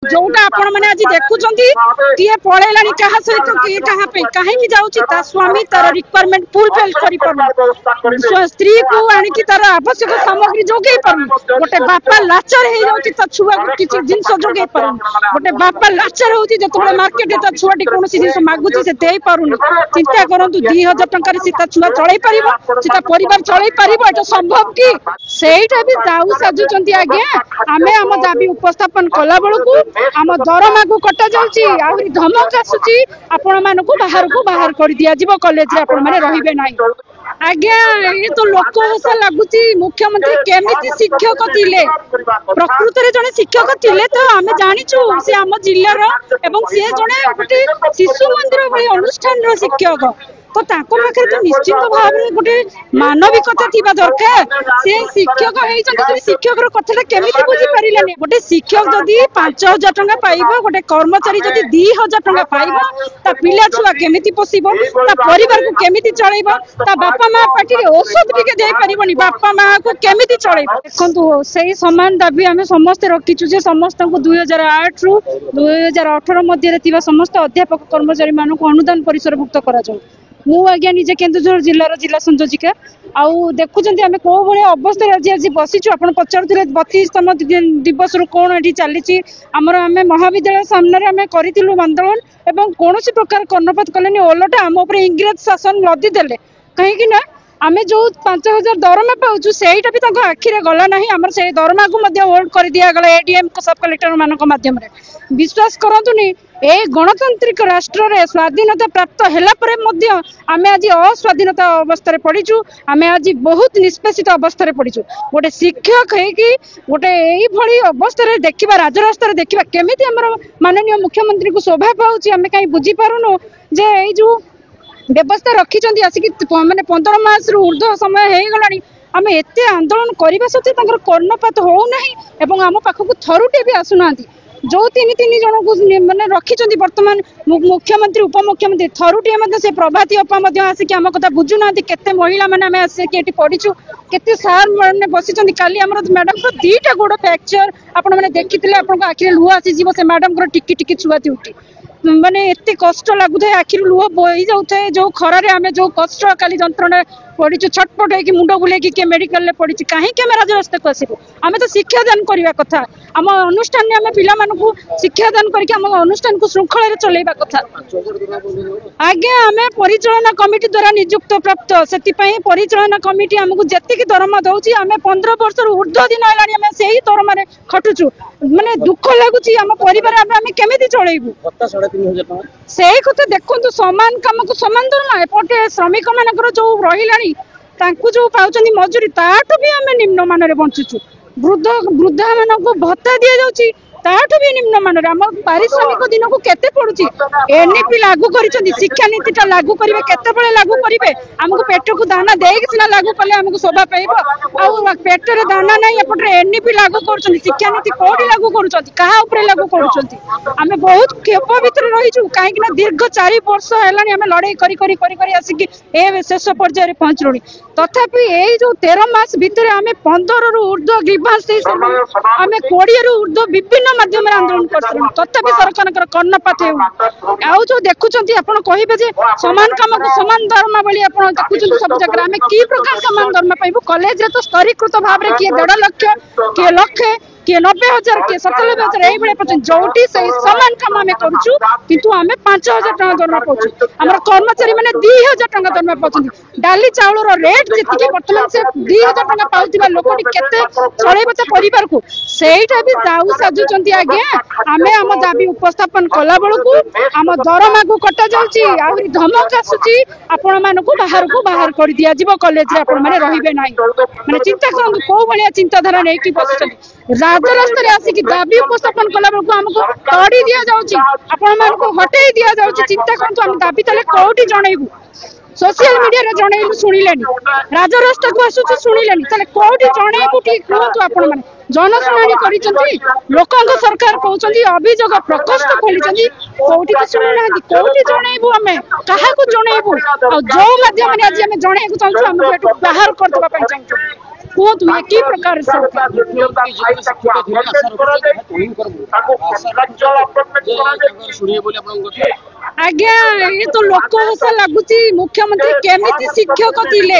जोटा आपण मैंने आज देखुं किए पढ़ेला क्या सहित किए कहीं जाऊँगी स्वामी तार रिक्वायरमेंट फुलफिल कर स्त्री को आणिकी तार आवश्यक सामग्री जोगे पार गोटे बापा लाचार हो जाऊँगी छुआ को किसी जिनस जोगे पार गोटे बापा लाचार होती जो मार्केट छुआटी कौन जिन मागुची से दे पारुनी चिंता करूँ 2000 टकर से छुआ चल पार परिवार चल पार ये संभव कि सहीटा भी दाऊ साजुंट आज्ञा आम आम दाबी उपस्थापन कला बेलू आम दरमा को कटा जाऊँगी आहरी धमक आसूची आपण मानक बाहर कर दिया कॉलेज आपण मैंने रही ना आज्ञा ये तो लोक हसा लगुच मुख्यमंत्री केमिति शिक्षक थिले प्रकृत में जड़े शिक्षक थिले तो आम जाचु सी आम जिलार एवं सी जड़े गोटे शिशु मंदिर भाई अनुष्ठान शिक्षक तो पाखे तो निश्चित भाव में गोटे मानविकता थी दरकार से शिक्षक शिक्षक कथा केमिति बुझी पारे गोटे शिक्षक जदि 5000 टंका पाइब गोटे कर्मचारी जदि 2000 टंका पाइब ता पिला छुआ केमिति पोषिब ता परिवार को केमिति चलैब ता बापा माँ पार्टी औषध टिके दे पारिबनी बापा माँ को केमिति चलैब देखंतु सही समान दाबी आमे समस्त रखिछु जे समस्त को 2008 रु 2018 मध्य थिबा समस्त अध्यापक कर्मचारी मानक अनुदान परिसरभुक्त करा जाऊ मु आज्ञा निजे केन्दुझर जिलार जिला संयोजिका आउ देखुं आम कौ भाई अवस्था आज बसीचु आप पचारूले 32तम दिवस कौन ये चली आमर आम महाविद्यालय सामने आम करूँ आंदोलन एवं कौन प्रकार कर्णपात कले ओलटा आम इंग्रेज शासन लदी देले कहीं आम जो 5000 दरमा पाचु सेटा भी आखिरे गला ना आम से दरमा को होल्ड कर दिगला एडीएम सब कलेक्टर मान मध्यम विश्वास करतुनि ए गणतांत्रिक राष्ट्र रे स्वाधीनता प्राप्त है आम आज अस्वाधीनता अवस्था पड़ीचु आम आज बहुत निष्पेषित अवस्था पड़ीचु गोटे शिक्षक है कि गोटे यही अवस्था देखा राजरास्ता देखा केमी आम माननीय मुख्यमंत्री को शोभा पाऊँ आम कहीं बुझीपारुनु जे जो व्यवस्था रखी आसिक माने 15 मास ऊर्ध्व समय हो गलानी आम एत आंदोलन करने सत्वे कर्णपात होना एवं आम पाखक थरुटे भी आसुना जो तीन जन को मैंने रखी बर्तमान मुख्यमंत्री उपमुख्यमंत्री थरुटे से प्रभाती अपा आसिक आम कथा बुझुना केते महिला मैंने आसिक ये पढ़ीचु केते सार मैंने बसी काली आम मैडम को 2टा गोड़ फ्रैक्चर आपण मैंने देखी आप आखिरे लुह आसीज से मैडम को टिकी टिकी छुआती उठी माने एते कष्ट लगु था आखिर लुह बही जाए जो खरारे आम जो कष्ट काली जंत्रणा पड़ीचु छटपट हो मुंड बुले कि मेडिकल पड़ी कहीं राजरास्ता को आसबू आम तो शिक्षादान करवा कथा आम अनुष्ठान आम पिला शिक्षादान करके आम अनुष्ठान को श्रृंखला चलैबा कथा आज्ञा आम परिचालना कमिटी द्वारा नियुक्त प्राप्त से परिचालना कमिटी आमको जी दरमा दौर आम 15 वर्ष ऊर्ध्व दिन है से ही दरमा खटुचु माने दुख लगुच आम परिवार आम केमी चलैबू से कथा देखु सामान कम को सामान दरमा एपटे श्रमिक मान जो रहा जो पाँच मजूरी ताठू भी आम निम्न मान बंचुचु वृद्धा मान को भत्ता दि जाऊँगी ताठू भी निम्न मान आम पारिश्रमिक दिन को केते पड़ुची एनईपी लागू कर शिक्षा नीति लागू करेंगे केते लागू करेंगे आमको पेट को दाना देकी सीना लागू कले आमको शोभा पाइब पेट में दाना ना एपटे एनईपी लागू कर शिक्षा नीति कौटी लागू कर लागू कर बहुत खेप भितर रहीचु कहीं दीर्घ 4 वर्ष है लड़ाई करी आसिक शेष पर्यायर पहुंचलुणी तथापि यही जो 13 मास भितर आम 15 रु ऊर्ध्व ग्रीवांस आम 20 रु ऊर्ध्व विभिन्न माध्यम आंदोलन कर तथापि सरकार कर्णपात हो जो देखुं आप कहे सामान कम को सामान दरमा बोली आप देखुं सब जगह आम कि प्रकार सामान दरमा पाइबू कॉलेज तो स्तरीकृत भाव में किए 1.5 लाख किए लक्षे किए 90,000 किए 97,000 ये पर्यटन जोटी से सामान कम आम करुचु किंतु आम 5,000 टका दरमा पाचु आम कर्मचारी मैंने 2,000 टका दरमा पाचन डाली चाउल रेट जी बर्तमान से 2,000 टका पाउथिबा लोकटी केते चलैबे तो परिवार को सेटा भी दाऊ साजुंट आज्ञा आम आम दाबी उपस्थापन कला बेलू आम दरमा को कटा जाऊँगी आहरी धमक आसूची आपण मानक बाहर कर दिया कॉलेज आपण मैंने रही ना मैंने चिंता करूँ कौ भाया चिंताधारा नहीं बस राजरास्ता आसिक दाबी उपस्थापन कला बेलू आमको तड़ी दि जाऊँगी आपण मानक हटई दि जाऊँगी चिंता करूँ आम दाबी ताले कौटी जनइबू सोशल मीडिया रे जनइलु सुनिलेनी राजरास्ता को आसुची सुनिलेनी ताले कौटी जनइबू ठीक कहतु आपण माने जनशुणाणी करिसंती लोकंक सरकार कहउछंती अभियोग प्रकोष्ठ खोलिसंती कौटी तो सुनुनांती कौटी जनइबू हमें काहाकू जनइबू आ जो माध्यम आज हमें जनइबू चाहू हमको बाहर कर देबा पई चाहू कहतु ये की प्रकार सरकार आज्ञा ये तो लोक हसा लगुच मुख्यमंत्री केमिति शिक्षक थिले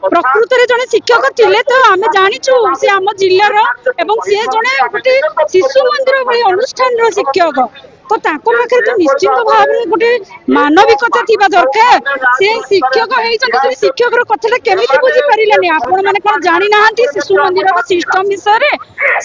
प्रकृत रे जने शिक्षक थिले तो आमे जानिछु से आम जिल्लार एवं से जने गोटे शिशु मंदिर भली अनुष्ठान रो शिक्षक तो ताको पाखे तो निश्चित भाव में गोटे मानविकता थिबा दरकार से शिक्षक हेइछन शिक्षक रो कथाटा केमिति बुझी परिलेनी आपण माने कोन जानि नाहंती शिशु मंदिर रो सिस्टम विषय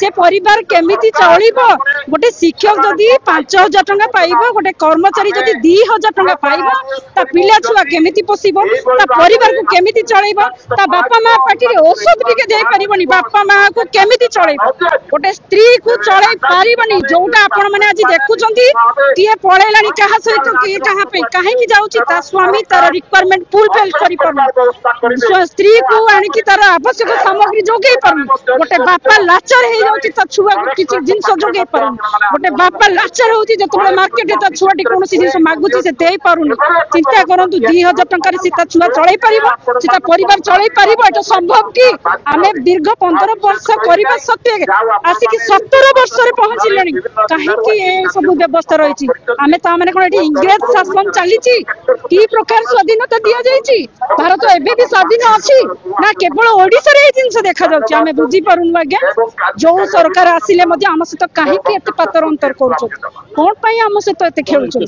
से परिवार केमिति चलिबो गोटे शिक्षक जदि 5000 टंका पाइबो गोटे कर्मचारी जदि 2000 टंका पाइबो ता पिला छुआ केमिति पोसिबो ता परिवार को केमिति चलैबो ता बापा मां पाटी रे औषध भी दे परिबोनी बापा मां को केमिति चलैबो गोटे स्त्री को चलै परिबोनी जोटा आपण माने आज देखुचंती किए पळेलानी कहा सहित किए कहा पे काहे की जाउची ता स्वामी तार रिक्वायरमेंट फुलफिल करि परनु स्त्री को आनी की तार आवश्यक सामग्री जोगे परनु गोटे बापा लाचार हे जाउची ता छुआ को किछि जिंस जोगे परनु गोटे बापा लाचार होउची जतबे मार्केट ता छुआटी कोनोसी जिंस मागुची से देई पारुनी चिंता करंतु 2000 टंका रे सीता छुआ चलै परिबो सीता परिवार चलै परिबो एटा संभव की आमे दीर्घ 15 वर्ष करिबा सत्य आसी की 17 वर्ष रे पहुंचिलेनी काहे की ए सब व्यवस्था रही आमे ता माने कोन इंग्रेज शासन चली की प्रकार स्वाधीनता दिया जाइछि भारत एबे भी स्वाधीन अछि ना केवल ओडिसा रे जिंस देखा जाउछि आमे बुझी परुन आज्ञा जो सरकार आसिले मध्ये आम सहित काहे की एते पातर अंतर करछो कोन पई आम सहित एते खेलछो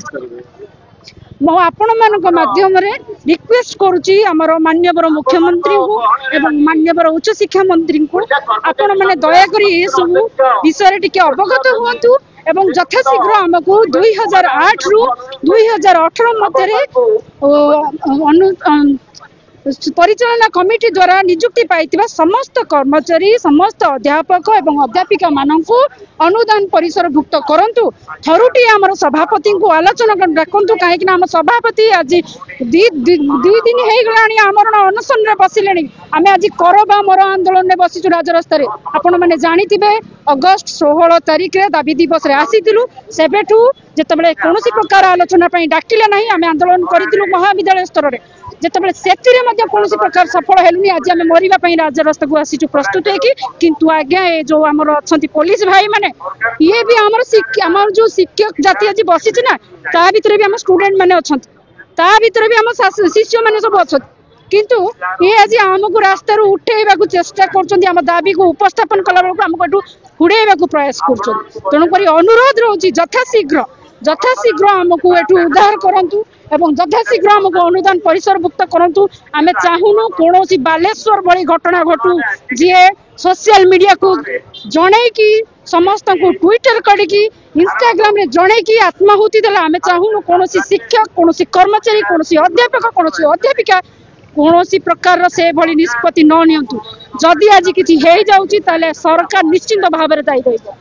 मो आपण मानक माध्यम रे रिक्वेस्ट करूची हमर माननीय मुख्यमंत्री को एवं माननीय उच्च शिक्षा मंत्री को आपण माने दया करी ए सब विषय रे टिके अवगत होंतु एवं यथाशीघ्र आमको 2008 रु 2018 मध्य परिचालना कमिटी द्वारा नियुक्ति पाइतिबा समस्त कर्मचारी समस्त अध्यापक एवं अध्यापिका माननकु अनुदान परिसर भुक्त करंतु थरुटी हमर सभापति को आलोचना डाकंतु काहे कि हम सभापति आज दुई दिन हे गलानी हमर अनशन रे बसिलेनी आमे आज करबा मोर आंदोलन रे बसिचु राजरास्ता रे आपण माने जानिथिबे अगस्त 16 तारिख रे दाबी दिवस रे आसीतिलु सेबेठु जेतबेले कोनोसी प्रकार आलोचना पई डाकिले नाही आमे आंदोलन करितिलु महाविद्यालय स्तर रे जेतबेले सेतिरे मध्ये कोनोसी प्रकार सफल हेलुनी आज आमे मरिबा पई राजरास्ता को आसीचु प्रस्तुत है कि किंतु आज्ञा ए जो हमर अछंती पुलिस भाई माने ये भी हमर जो शिक्षक जाति आज बसिछि ना ता भितरे भी हम स्टूडेंट माने अछंती ता भितरे भी हम शिष्य माने सब अछंती किंतु ये आज आमको रास्ता उठेबा को चेष्टा करछंती हम दाबी को उपस्थापन कला बेलको हमको एटू हुडेबा को प्रयास करछंती तेणु करी अनुरोध रहउची यथाशीघ्र हमको एटू उद्धार करंतु एवं यथाशीघ्र हमको अनुदान परिसर भुक्त करंतु आमे चाहुनु कोनोसी बालेश्वर बड़ी घटना घटू जे सोशल मीडिया को जणे की समस्त को ट्विटर करी इंस्टाग्राम रे जणे की आत्माहुति देला आमे चाहुनु कोनोसी शिक्षक कोनोसी कर्मचारी कोनोसी अध्यापक कोनोसी अध्यापिका कोनोसी प्रकार से भली निष्पत्ति न नियंतु जदि आज किछि हे जाउची ताले सरकार निश्चित भाव रे दायी रहइबो।